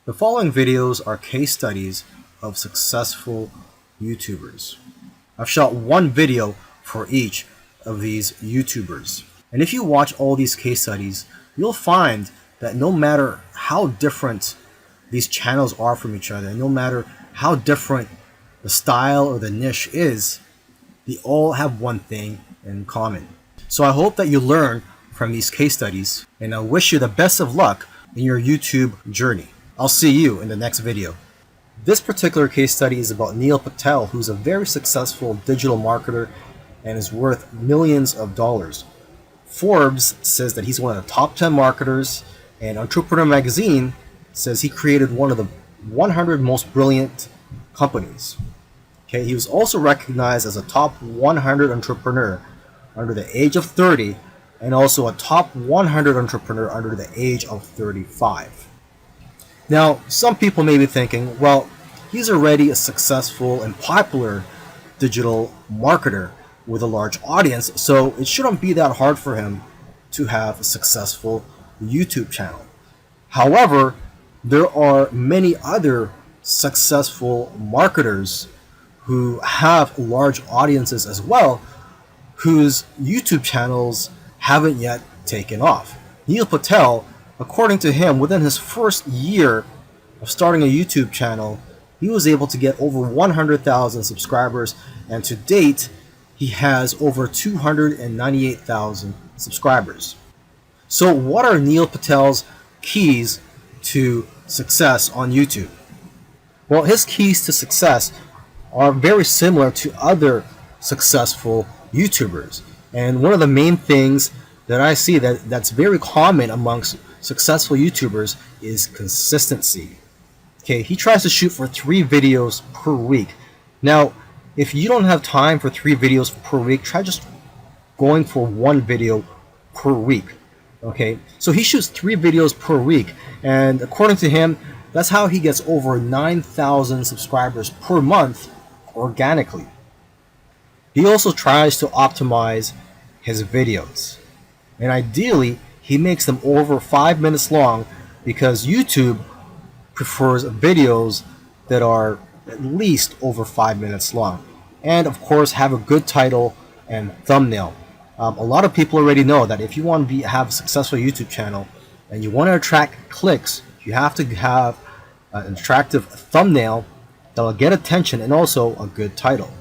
The following videos are case studies of successful YouTubers. I've shot one video for each of these YouTubers. And if you watch all these case studies, you'll find that no matter how different these channels are from each other, and no matter how different the style or the niche is, they all have one thing in common. So I hope that you learn from these case studies, and I wish you the best of luck in your YouTube journey. I'll see you in the next video. This particular case study is about Neil Patel, who's a very successful digital marketer and is worth millions of dollars. Forbes says that he's one of the top 10 marketers, and Entrepreneur Magazine says he created one of the 100 most brilliant companies. Okay, he was also recognized as a top 100 entrepreneur under the age of 30 and also a top 100 entrepreneur under the age of 35. Now, some people may be thinking, well, he's already a successful and popular digital marketer with a large audience, so it shouldn't be that hard for him to have a successful YouTube channel. However, there are many other successful marketers who have large audiences as well, whose YouTube channels haven't yet taken off. Neil Patel, according to him, within his first year of starting a YouTube channel, he was able to get over 100,000 subscribers, and to date, he has over 298,000 subscribers. So what are Neil Patel's keys to success on YouTube? Well, his keys to success are very similar to other successful YouTubers. And one of the main things that I see that's very common amongst successful YouTubers is consistency. Okay, he tries to shoot for 3 videos per week. Now, if you don't have time for 3 videos per week, try just going for 1 video per week. Okay, so he shoots 3 videos per week, and according to him, that's how he gets over 9,000 subscribers per month organically. He also tries to optimize his videos, and ideally he makes them over 5 minutes long, because YouTube prefers videos that are at least over 5 minutes long, and of course have a good title and thumbnail. A lot of people already know that if you want to have a successful YouTube channel and you want to attract clicks, you have to have an attractive thumbnail that will get attention and also a good title.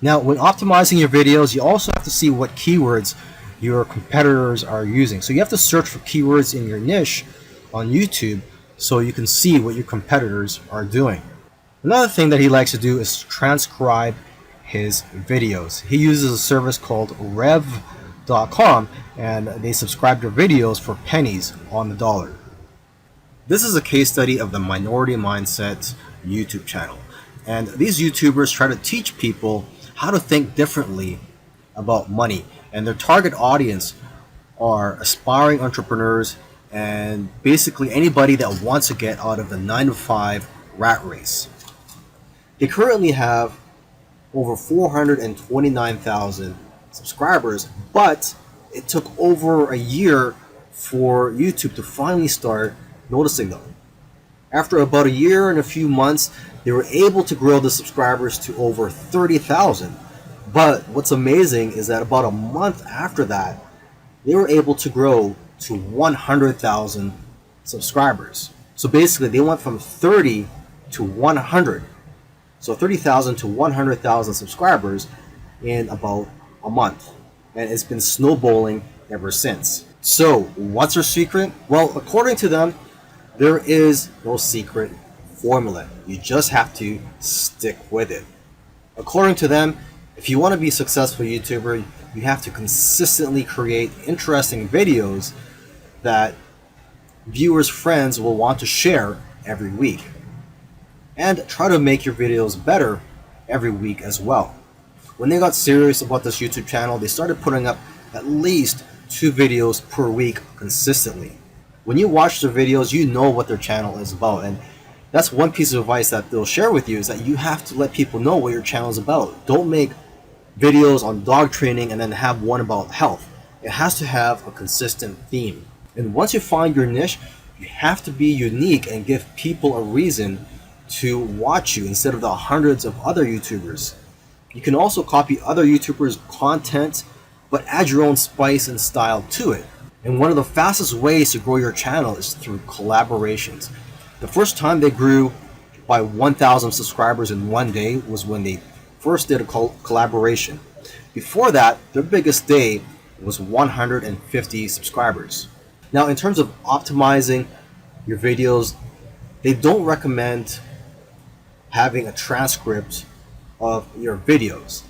Now, when optimizing your videos, you also have to see what keywords your competitors are using. So you have to search for keywords in your niche on YouTube so you can see what your competitors are doing. Another thing that he likes to do is transcribe his videos. He uses a service called rev.com, and they subscribe to videos for pennies on the dollar. This is a case study of the Minority Mindset YouTube channel. And these YouTubers try to teach people how to think differently about money. And their target audience are aspiring entrepreneurs and basically anybody that wants to get out of the 9-to-5 rat race. They currently have over 429,000 subscribers, but it took over a year for YouTube to finally start noticing them. After about a year and a few months, they were able to grow the subscribers to over 30,000. But what's amazing is that about a month after that, they were able to grow to 100,000 subscribers. So basically, they went from 30 to 100. So 30,000 to 100,000 subscribers in about a month. And it's been snowballing ever since. So what's their secret? Well, according to them, there is no secret formula. You just have to stick with it. According to them, if you want to be a successful YouTuber, you have to consistently create interesting videos that viewers' friends will want to share every week. And try to make your videos better every week as well. When they got serious about this YouTube channel, they started putting up at least 2 videos per week consistently. When you watch their videos, you know what their channel is about, and that's one piece of advice that they'll share with you, is that you have to let people know what your channel is about. Don't make videos on dog training and then have one about health. It has to have a consistent theme. And once you find your niche, You have to be unique and give people a reason to watch you instead of the hundreds of other YouTubers. You can also copy other YouTubers' content, but add your own spice and style to it. And one of the fastest ways to grow your channel is through collaborations. The first time they grew by 1,000 subscribers in one day was when they first did a collaboration. Before that, their biggest day was 150 subscribers. Now, in terms of optimizing your videos, they don't recommend having a transcript of your videos.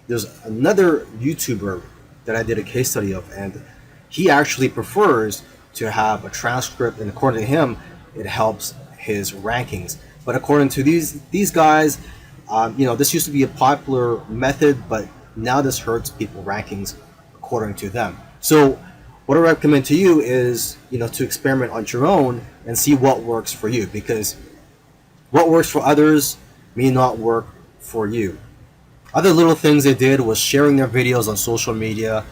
There's another YouTuber that I did a case study of, and he actually prefers to have a transcript, and according to him, it helps his rankings. But according to these guys, this used to be a popular method, but now this hurts people rankings according to them. So what I recommend to you is, to experiment on your own and see what works for you, because what works for others may not work for you. Other little things they did was sharing their videos on social media,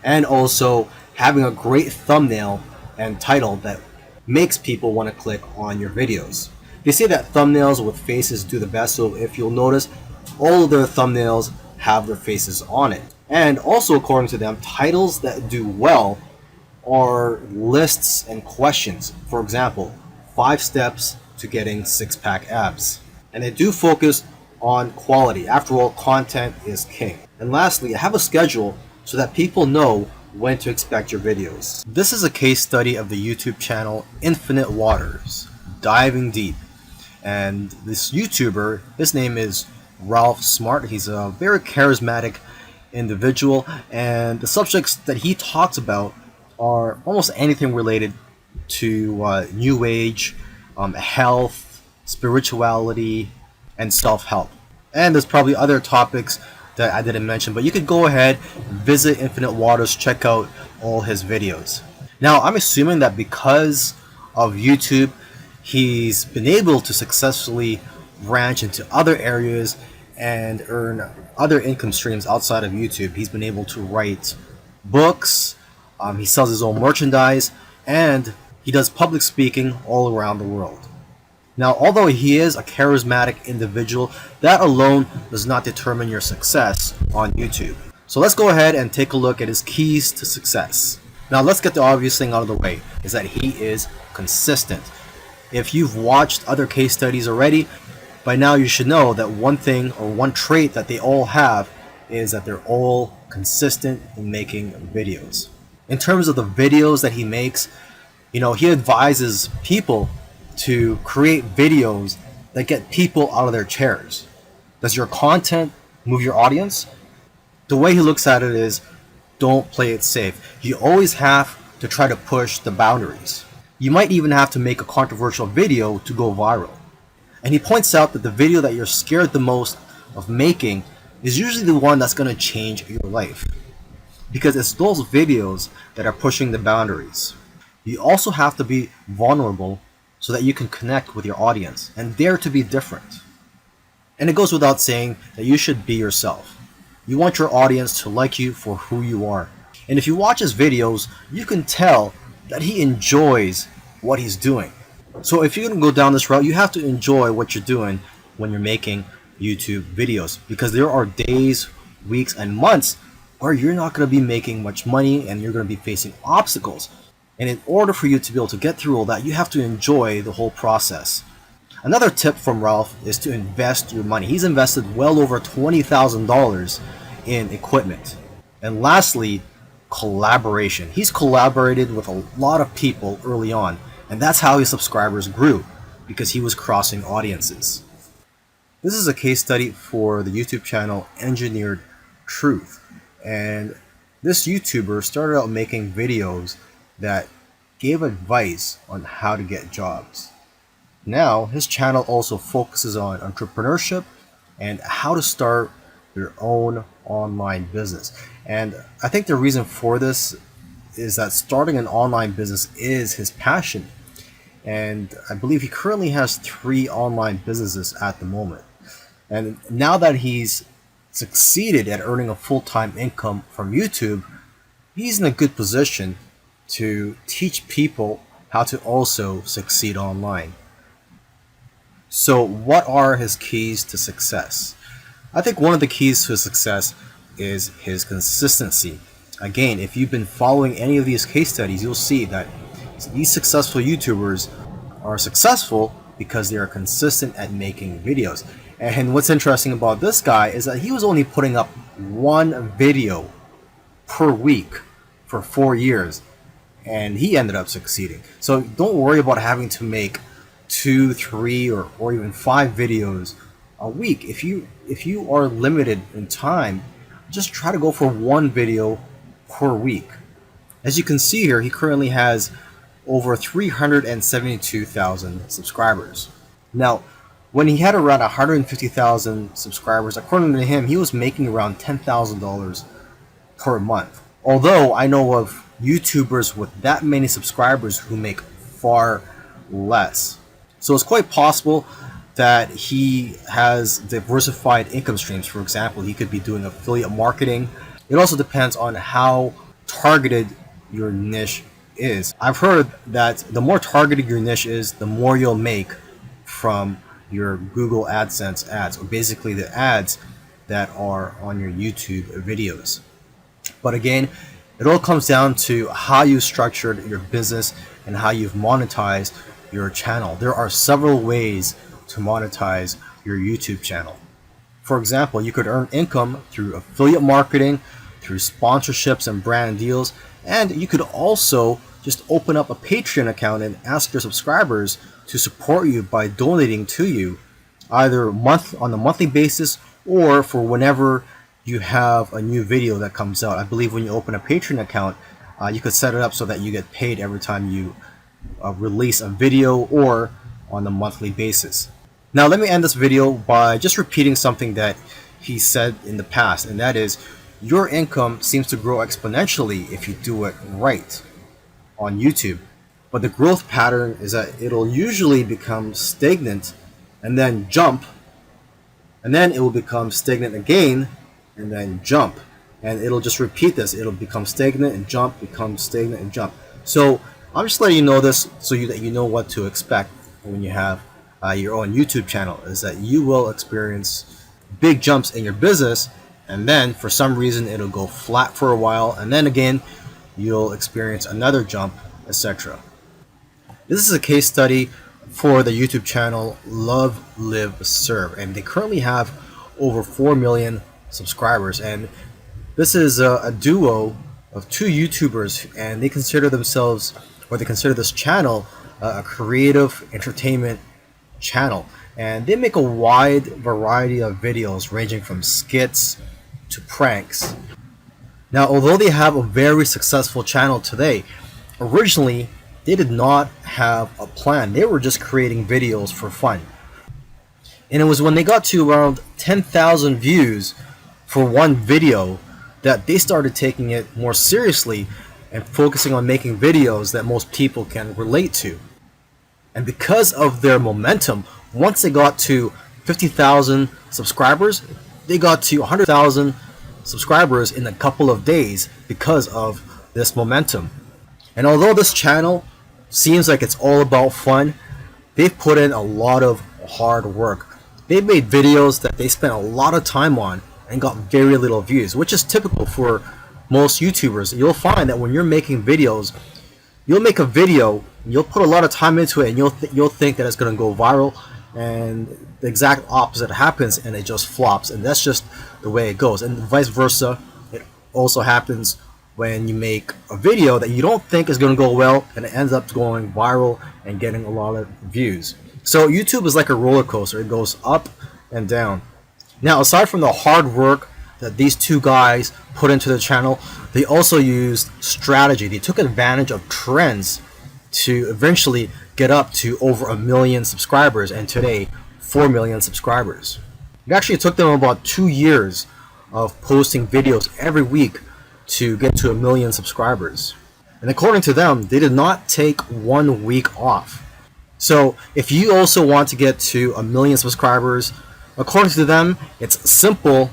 and also having a great thumbnail and title that makes people want to click on your videos. They say that thumbnails with faces do the best, so if you'll notice, all of their thumbnails have their faces on it. And also, according to them, titles that do well are lists and questions. For example, 5 steps to getting 6-pack abs. And they do focus on quality. After all, content is king. And lastly, have a schedule so that people know when to expect your videos. This is a case study of the YouTube channel Infinite Waters, diving deep. And this YouTuber, his name is Ralph Smart. He's a very charismatic individual, and the subjects that he talks about are almost anything related to New Age, health, spirituality, and self-help. And there's probably other topics that I didn't mention, but you could go ahead, visit Infinite Waters, check out all his videos. Now, I'm assuming that because of YouTube, he's been able to successfully branch into other areas and earn other income streams outside of YouTube. He's been able to write books, he sells his own merchandise, and he does public speaking all around the world. Now, although he is a charismatic individual, that alone does not determine your success on YouTube. So let's go ahead and take a look at his keys to success. Now, let's get the obvious thing out of the way, is that he is consistent. If you've watched other case studies already, by now you should know that one thing or one trait that they all have is that they're all consistent in making videos. In terms of the videos that he makes, he advises people to create videos that get people out of their chairs. Does your content move your audience? The way he looks at it is, don't play it safe. You always have to try to push the boundaries. You might even have to make a controversial video to go viral. And he points out that the video that you're scared the most of making is usually the one that's going to change your life, because it's those videos that are pushing the boundaries. You also have to be vulnerable so that you can connect with your audience and dare to be different. And it goes without saying that you should be yourself. You want your audience to like you for who you are. And if you watch his videos, you can tell that he enjoys what he's doing. So if you're going to go down this route, you have to enjoy what you're doing when you're making YouTube videos, because there are days, weeks, and months where you're not going to be making much money and you're going to be facing obstacles. And in order for you to be able to get through all that, you have to enjoy the whole process. Another tip from Ralph is to invest your money. He's invested well over $20,000 in equipment. And lastly, collaboration. He's collaborated with a lot of people early on, and that's how his subscribers grew, because he was crossing audiences. This is a case study for the YouTube channel Engineered Truth, and this YouTuber started out making videos that gave advice on how to get jobs. Now his channel also focuses on entrepreneurship and how to start your own online business. And I think the reason for this is that starting an online business is his passion. And I believe he currently has 3 online businesses at the moment. And now that he's succeeded at earning a full-time income from YouTube, he's in a good position to teach people how to also succeed online. So what are his keys to success? I think one of the keys to success is his consistency. Again, if you've been following any of these case studies, you'll see that these successful YouTubers are successful because they are consistent at making videos. And what's interesting about this guy is that he was only putting up one video per week for 4 years, and he ended up succeeding. So don't worry about having to make 2, 3, or even 5 videos a week. If you are limited in time, just try to go for one video per week. As you can see here, he currently has over 372,000 subscribers. Now, when he had around 150,000 subscribers, according to him, he was making around $10,000 per month. Although I know of YouTubers with that many subscribers who make far less. So it's quite possible that he has diversified income streams. For example, he could be doing affiliate marketing. It also depends on how targeted your niche is. I've heard that the more targeted your niche is, the more you'll make from your Google AdSense ads, or basically the ads that are on your YouTube videos. But again, it all comes down to how you structured your business and how you've monetized your channel. There are several ways to monetize your YouTube channel. For example, you could earn income through affiliate marketing, through sponsorships and brand deals, and you could also just open up a Patreon account and ask your subscribers to support you by donating to you, either on a monthly basis or for whenever you have a new video that comes out. I believe when you open a Patreon account, you could set it up so that you get paid every time you release a video, or on a monthly basis. Now let me end this video by just repeating something that he said in the past, and that is, your income seems to grow exponentially if you do it right on YouTube. But the growth pattern is that it'll usually become stagnant and then jump, and then it will become stagnant again and then jump, and it'll just repeat this. It'll become stagnant and jump, become stagnant and jump. So I'm just letting you know this so that you know what to expect when you have your own YouTube channel, is that you will experience big jumps in your business, and then for some reason it'll go flat for a while, and then again you'll experience another jump, etc. This is a case study for the YouTube channel Love, Live, Serve, and they currently have over 4 million subscribers, and this is a duo of 2 YouTubers, and they consider themselves, or they consider this channel, a creative entertainment channel, and they make a wide variety of videos ranging from skits to pranks. Now, although they have a very successful channel today, originally they did not have a plan. They were just creating videos for fun. And it was when they got to around 10,000 views for one video that they started taking it more seriously and focusing on making videos that most people can relate to. And because of their momentum, once they got to 50,000 subscribers, they got to 100,000 subscribers in a couple of days because of this momentum. And although this channel seems like it's all about fun, they've put in a lot of hard work. They've made videos that they spent a lot of time on and got very little views, which is typical for most YouTubers. You'll find that when you're making videos, you'll make a video, you'll put a lot of time into it, and you'll think that it's going to go viral, and the exact opposite happens, and it just flops. And that's just the way it goes. And vice versa, it also happens when you make a video that you don't think is going to go well, and it ends up going viral and getting a lot of views. So YouTube is like a roller coaster. It goes up and down. Now, aside from the hard work that these 2 guys put into the channel, they also used strategy. They took advantage of trends to eventually get up to over 1 million subscribers, and today 4 million subscribers. It actually took them about 2 years of posting videos every week to get to 1 million subscribers. And according to them, they did not take 1 week off. So if you also want to get to 1 million subscribers, according to them, it's simple,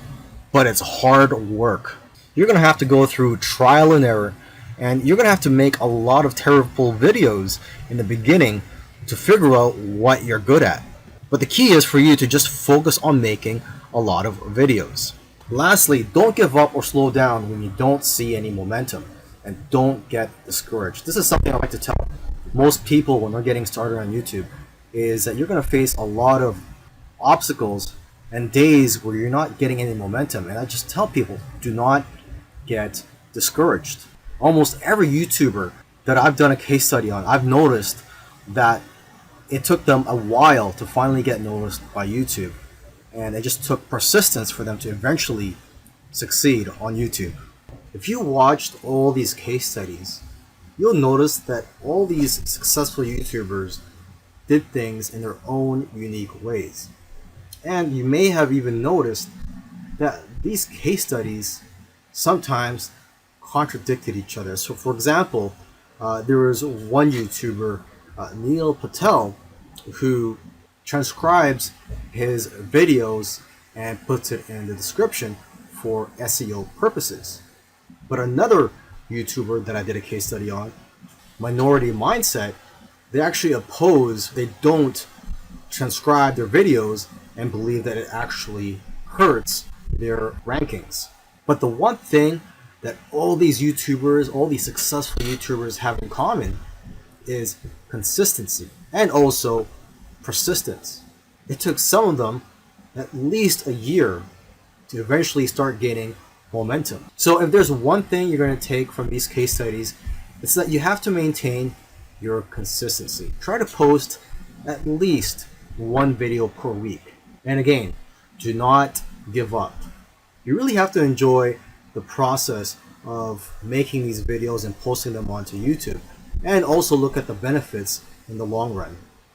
but it's hard work. You're going to have to go through trial and error, And you're going to have to make a lot of terrible videos in the beginning to figure out what you're good at. But the key is for you to just focus on making a lot of videos. Lastly, don't give up or slow down when you don't see any momentum, and don't get discouraged. This is something I like to tell most people when they're getting started on YouTube, is that you're going to face a lot of obstacles and days where you're not getting any momentum. And I just tell people, do not get discouraged. Almost every YouTuber that I've done a case study on, I've noticed that it took them a while to finally get noticed by YouTube. And it just took persistence for them to eventually succeed on YouTube. If you watched all these case studies, you'll notice that all these successful YouTubers did things in their own unique ways. And you may have even noticed that these case studies sometimes contradicted each other. So for example, there was one YouTuber, Neil Patel, who transcribes his videos and puts it in the description for SEO purposes. But another YouTuber that I did a case study on, Minority Mindset, they actually oppose, they don't transcribe their videos and believe that it actually hurts their rankings. But the one thing that all these YouTubers, all these successful YouTubers have in common is consistency and also persistence. It took some of them at least a year to eventually start gaining momentum. So if there's one thing you're going to take from these case studies, it's that you have to maintain your consistency. Try to post at least one video per week. And again, do not give up. You really have to enjoy the process of making these videos and posting them onto YouTube, and also look at the benefits in the long run.